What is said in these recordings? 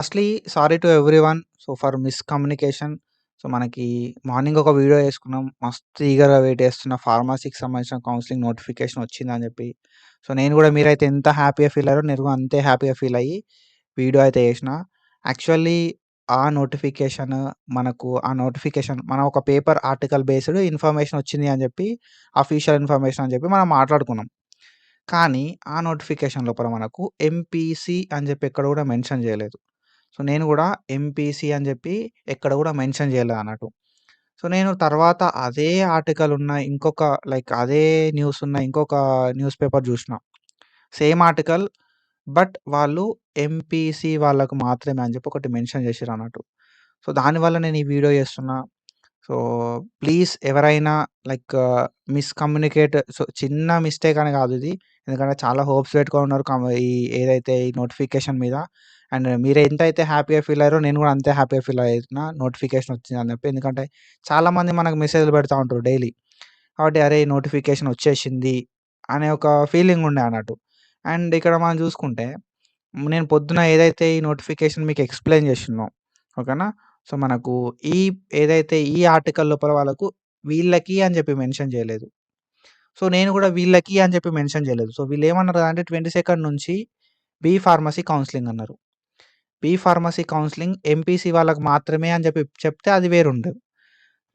Firstly sorry to everyone. For miscommunication. మనకి morning ఒక video చేసుకున్నాం. మస్తు ఈగర్‌గా వెయిట్ చేస్తున్న ఫార్మసీకి సంబంధించిన కౌన్సెలింగ్ నోటిఫికేషన్ వచ్చిందని చెప్పి. నేను కూడా మీరైతే ఎంత హ్యాపీగా ఫీల్ అయ్యారో నేను కూడా అంతే హ్యాపీగా ఫీల్ అయ్యి వీడియో అయితే చేసిన. యాక్చువల్లీ ఆ నోటిఫికేషన్ ఆ నోటిఫికేషన్ మనం ఒక పేపర్ ఆర్టికల్ బేస్డ్ ఇన్ఫర్మేషన్ వచ్చింది అని చెప్పి అఫీషియల్ ఇన్ఫర్మేషన్ అని చెప్పి మనం మాట్లాడుకున్నాం. కానీ ఆ నోటిఫికేషన్ లోపల మనకు ఎంపీసీ అని చెప్పి ఎక్కడ కూడా మెన్షన్ చేయలేదు. నేను గూడా ఎంపీసీ అని జెప్పి ఎక్కడ గూడా మెన్షన్ జేయలేదన్నట్టు. నేను తర్వాత అదే ఆర్టికల్ ఉన్న ఇంకొక అదే న్యూస్ ఉన్న ఇంకొక న్యూస్ పేపర్ జూషిన. సేమ్ ఆర్టికల్ బట్ వాళ్ళు ఎంపీసీ వాళ్ళకు మాత్రమే అని జెప్పి ఒకటి మెన్షన్ జేషిర్రన్నట్టు. దానివల్ల నేను ఈ వీడియో జేస్తున్నా. సో, ప్లీజ్ ఎవరైనా లైక్ మిస్‌కమ్యూనికేట్ చిన్న మిస్టేక్ అని గాదు ఇది. ఎందుకంటే చాలా హోప్స్ పెట్టుకొనున్నారు ఈ ఏదైతే ఈ నోటిఫికేషన్ మీద. అండ్ మీరు ఎంతైతే హ్యాపీగా ఫీల్ అయ్యారో నేను గూడా అంతే హ్యాపీగా ఫీల్ అయితున్నా నోటిఫికేషన్ వచ్చిందని జెప్పి. ఎందుకంటే చాలామంది మనకు మెసేజ్‌లు పెడతా ఉంటారు డైలీ. కాబట్టి అరే! నోటిఫికేషన్ వచ్చేసింది అనే ఒక ఫీలింగ్ ఉండే అన్నట్టు. అండ్ ఇక్కడ మనం జూసుకుంటే నేను పొద్దున ఏదైతే ఈ నోటిఫికేషన్ మీకు ఎక్స్‌ప్లెయిన్ జేషినో ఓకేనా? మనకు ఈ ఏదైతే ఈ ఆర్టికల్ లోపల వాళ్ళకు వీళ్ళకి అని జెప్పి మెన్షన్ జేయలేదు. నేను గూడా వీళ్ళకి అని జెప్పి మెన్షన్ జేయలేదు. వీళ్ళేమన్నారు అంటే 22nd నుంచి బీ ఫార్మసీ కౌన్సెలింగ్ అన్నారు. బీ ఫార్మసీ కౌన్సెలింగ్ ఎంపీసీ వాళ్ళకి మాత్రమే అని జెప్పి చెప్తే అది వేరుండదు.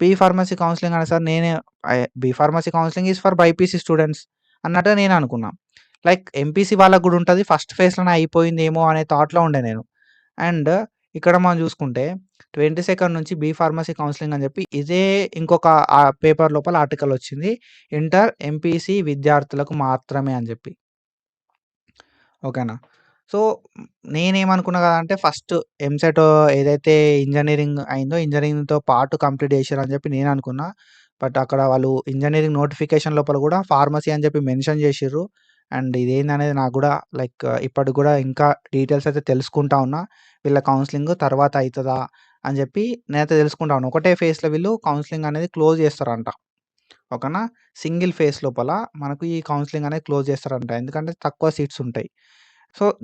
బీ ఫార్మసీ కౌన్సెలింగ్ అనే సార్ నేనే B pharmacy counselling is for BiPC students అన్నట్టుగా నేను అనుకున్నా. ఎంపీసీ వాళ్ళకి గూడా ఉంటది. ఫస్ట్ ఫేజ్‌లోనే అయిపోయిందేమో అనే థాట్‌లో ఉండే నేను. అండ్ ఇక్కడ మనం జూసుకుంటే 22nd నుంచి బీ ఫార్మసీ కౌన్సెలింగ్ అని జెప్పి ఇదే ఇంకొక పేపర్ లోపల ఆర్టికల్ వచ్చింది. ఇంటర్ ఎంపీసీ విద్యార్థులకు మాత్రమే అని జెప్పి. ఓకేనా? సో, నేనేమనుకున్నా గదంటే ఫస్ట్ ఎంసెట్ ఏదైతే ఇంజినీరింగ్ అయిందో ఇంజినీరింగ్‌తో పాటు కంప్లీట్ జేషిర్రని జెప్పి నేననుకున్నా. బట్ అక్కడ వాళ్ళు ఇంజినీరింగ్ నోటిఫికేషన్ లోపల గూడా ఫార్మసీ అని జెప్పి మెన్షన్ జేషిర్రు. అండ్ ఇదేందనేది నాకు గూడా ఇప్పటికి గూడా ఇంకా డీటెయిల్స్ అయితే తెలుసుకుంటా ఉన్నా. వీళ్ళ కౌన్సెలింగ్ తర్వాత అయితదా అని జెప్పి నేనైతే తెలుసుకుంటా ఉన్నా. ఒకటే ఫేజ్‌లో వీళ్ళు కౌన్సెలింగ్ అనేది క్లోజ్ జేస్తారంట. ఓకేనా? సింగిల్ ఫేజ్ లోపల మనకు ఈ కౌన్సెలింగ్ అనేది క్లోజ్ జేస్తారంట. ఎందుకంటే తక్కువ సీట్స్ ఉంటాయి.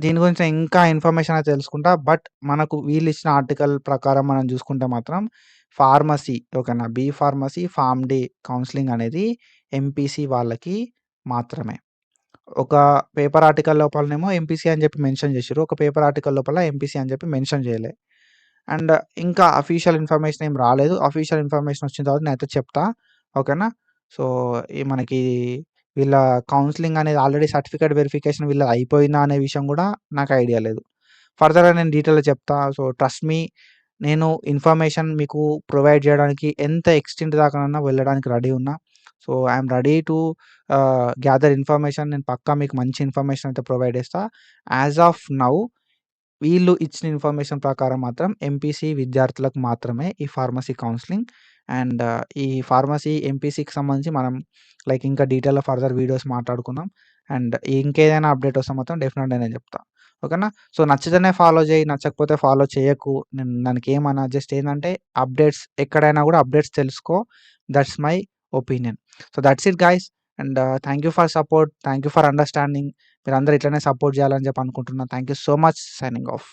దీని గురించి ఇంకా ఇన్ఫర్మేషన్ అయితే తెలుసుకుంటా. బట్ మనకు వీళ్ళిచ్చిన ఆర్టికల్ ప్రకారం మనం జూసుకుంటే మాత్రం ఫార్మసీ ఓకేనా? B pharmacy, pharm D counselling అనేది ఎంపీసీ వాళ్ళకి మాత్రమే. ఒక పేపర్ ఆర్టికల్ లోపలనేమో ఎంపీసీ అని జెప్పి మెన్షన్ జేషిర్రు. ఒక పేపర్ ఆర్టికల్ లోపల ఎంపీసీ అని జెప్పి మెన్షన్ జేయలే. అండ్ ఇంకా అఫీషియల్ ఇన్ఫర్మేషన్ ఏం రాలేదు. అఫీషియల్ ఇన్ఫర్మేషన్ వచ్చిన తర్వాత నేనైతే చెప్తా. ఓకేనా? సో, మనకి వీళ్ళ కౌన్సెలింగ్ అనేది ఆల్రెడీ సర్టిఫికేట్ వెరిఫికేషన్ వీళ్ళది అయిపోయిందా అనే విషయం గూడా నాకు ఐడియా లేదు. ఫర్దర్‌గా నేను డీటెయిల్‌గా చెప్తా. ట్రస్ట్ మీ నేను ఇన్ఫర్మేషన్ మీకు ప్రొవైడ్ జేయడానికి ఎంత ఎక్స్‌టెంట్ దాకానన్నా వెళ్ళడానికి రెడీ ఉన్నా. I'm ready to gather information. నేను పక్కా మీకు మంచి ఇన్ఫర్మేషన్ అయితే ప్రొవైడ్ చేస్తా. యాస్ ఆఫ్ నౌ వీళ్ళు ఇచ్చిన ఇన్ఫర్మేషన్ ప్రకారం మాత్రం ఎంపీసీ విద్యార్థులకు మాత్రమే ఈ ఫార్మసీ కౌన్సెలింగ్. అండ్ ఈ ఫార్మసీ ఎంపీసీకి సంబంధించి మనం ఇంకా డీటెయిల్‌గా ఫర్దర్ వీడియోస్ మాట్లాడుకుందాం. అండ్ ఇంకేదైనా అప్డేట్ వస్తే మాత్రం డెఫినెట్‌గా నేను చెప్తా. ఓకేనా? నచ్చితేనే ఫాలో చేయి. నచ్చకపోతే ఫాలో చేయకు. దానికేమన్నా జస్ట్ ఏందంటే అప్డేట్స్ ఎక్కడైనా గూడా అప్డేట్స్ తెలుసుకో. That's my opinion. That's it guys. And thank you for support. Thank you for understanding. మీరందరూ ఇట్లనే సపోర్ట్ చేయాలని చెప్పి అనుకుంటున్నా. Thank you so much. Signing off.